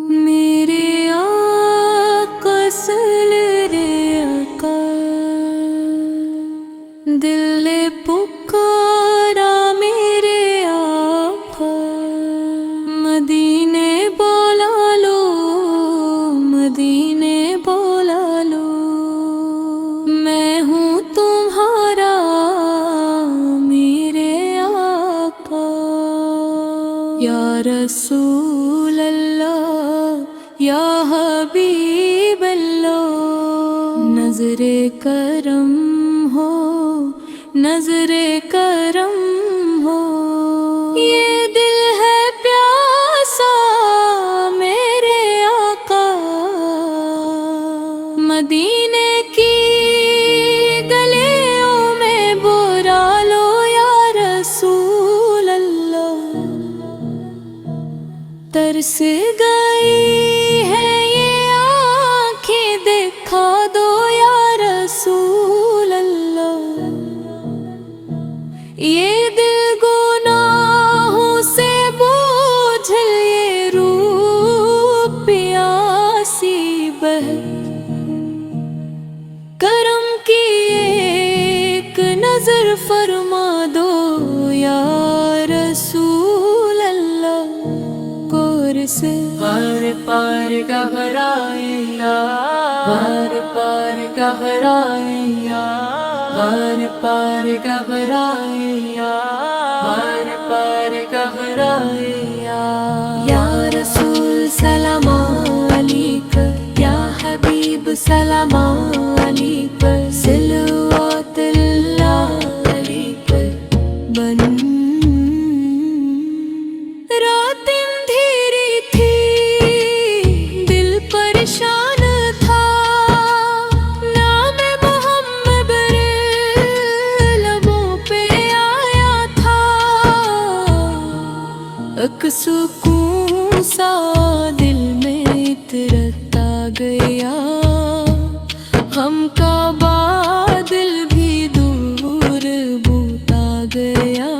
میرے آقا صلی رے آقا دل نے پکارا میرے آقا مدینے بولا لو مدینے بولا لو میں ہوں تمہارا میرے آقا یا رسول اللہ یا حبیب اللہ نظر کرم ہو نظر کرم ہو یہ دل ہے پیاسا میرے آقا مدینے کی گلیوں میں برا لو یا رسول اللہ ترس گئی ہے یہ آنکھیں دکھا دو یا رسول اللہ یہ دل گناہوں سے بوجھ یہ روح پیاسی بہہ کرم کی ایک نظر فرما دو یا رسول اللہ سے بار پار گھبرائیا بار پار گھبرائیا بار پار گھبرائیا بار پار گھبرائیا یا رسول سلام علیک یا حبیب سلام علیک صلوات اللہ علیک بن پریشان تھا نام محمد لبوں پہ آیا تھا ایک سکون سا دل میں اترتا گیا غم کا بادل بھی دور بوتا گیا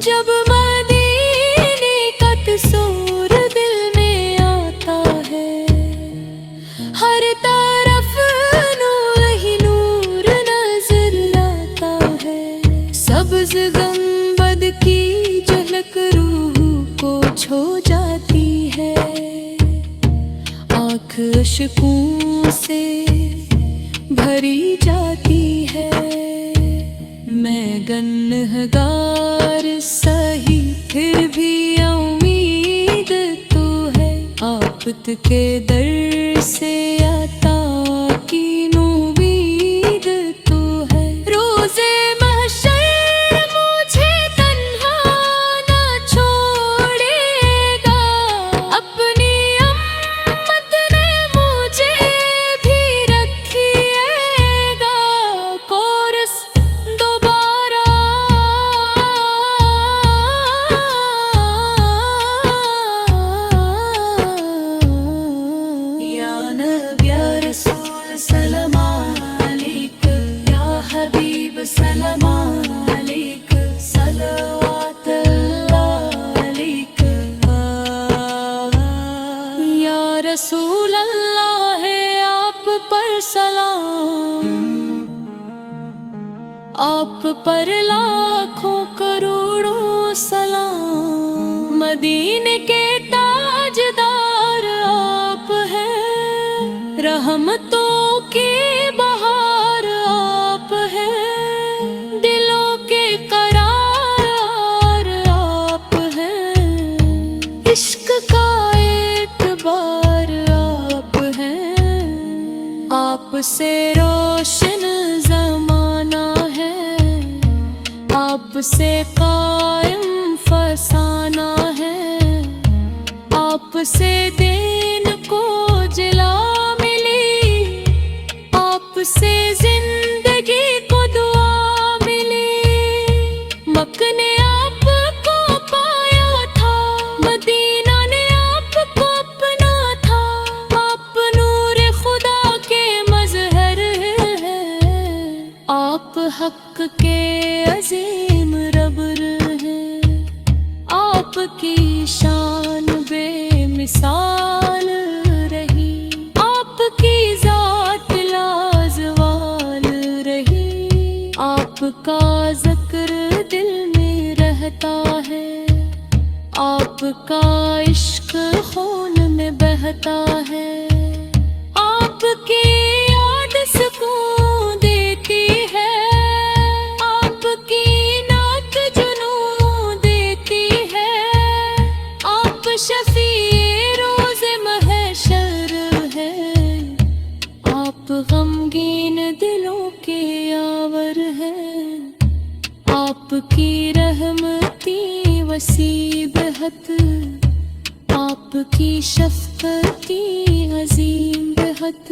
جب مدینے کا تصور دل میں آتا ہے ہر طرف نور ہی نور نظر آتا ہے سبز گنبد کی جھلک روح کو چھو جاتی ہے آنکھ اشکوں سے بھری جاتی ہے میں گنہگار سہی پھر بھی امید تو ہے آفت کے در سے عطا کی نوید تو ہے روز محشر مجھے تنہا نہ چھوڑے گا اپنی امت نے مجھے بھی رکھیے گا کورس دوبارہ یا نبی یا رسول سلام علیک یا حبیب سلام علیک صلوات اللہ علیک یا رسول اللہ ہے آپ پر سلام آپ پر لاکھوں کروڑوں سلام مدینے کے تاجدار آپ ہیں رحمتوں کی بہار آپ ہیں دلوں کے قرار آپ ہیں عشق کا اعتبار آپ ہیں آپ سے روشن زمانہ ہے آپ سے قائم فسانہ ہے آپ سے دین کو جلا ملی آپ سے زندگی کو دعا ملی مکہ نے آپ کو پایا تھا مدینہ نے آپ کو اپنا تھا آپ نور خدا کے مظہر ہے آپ حق کے عزیز ذکر دل میں رہتا ہے، آپ کا عشق خون میں بہتا ہے، آپ کی یاد سکون دیتی ہے، آپ کی نعت جنون دیتی ہے، آپ شفیع روز محشر ہے، آپ غمگین دلوں کے یاور ہیں، آپ کی رحمتی وسیع بہت، آپ کی شفقتی عظیم بہت،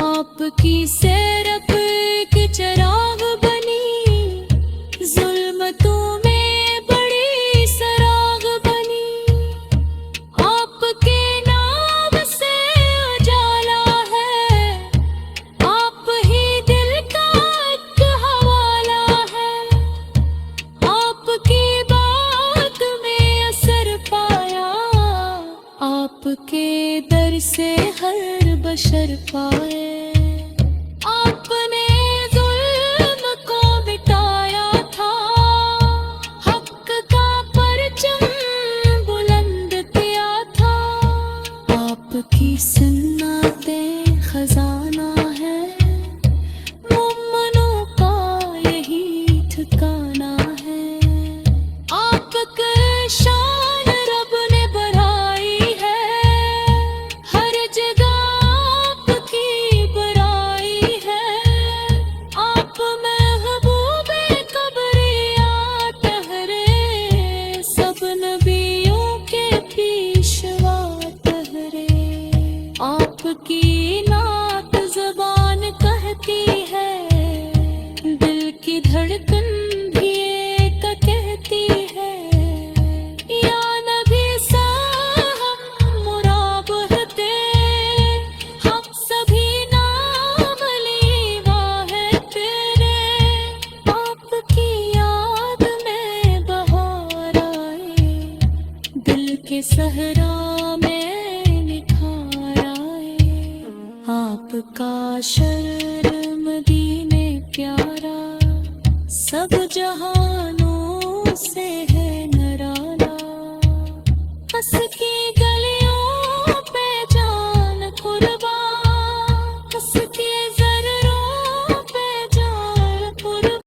آپ کی سیرپ ایک چراغ بنی، ظلمتوں میں بڑی سراغ بنی، آپ کے نام سے اجالا ہے، آپ ہی دل کا ایک حوالہ ہے، آپ کی بات میں اثر پایا، آپ کے در سے ہر بشر پائے، آپ نے ظلم کو مٹایا تھا، حق کا پرچم بلند کیا تھا، آپ کی سنتیں خزانہ ہے، مومنوں کا یہی ٹھکانہ ہے، آپ کے شان رب نے بڑھائی ہے، ہر جگہ آپ کی بڑائی ہے، آپ محبوب کبریا ٹہرے، سب نبیوں کے پیشوا ٹہرے، آپ کی نعت زبان کہتی ہے، دل کی دھڑکن بھی ایک کہتی ہے، یا نبی ہم مراب ہے، ہم سبھی نام لیوا ہے تیرے، آپ کی یاد میں بہار آئے، دل کے صحرا میں نکھار آئے، آپ کا شرر مدینے پیارا، سب جہاں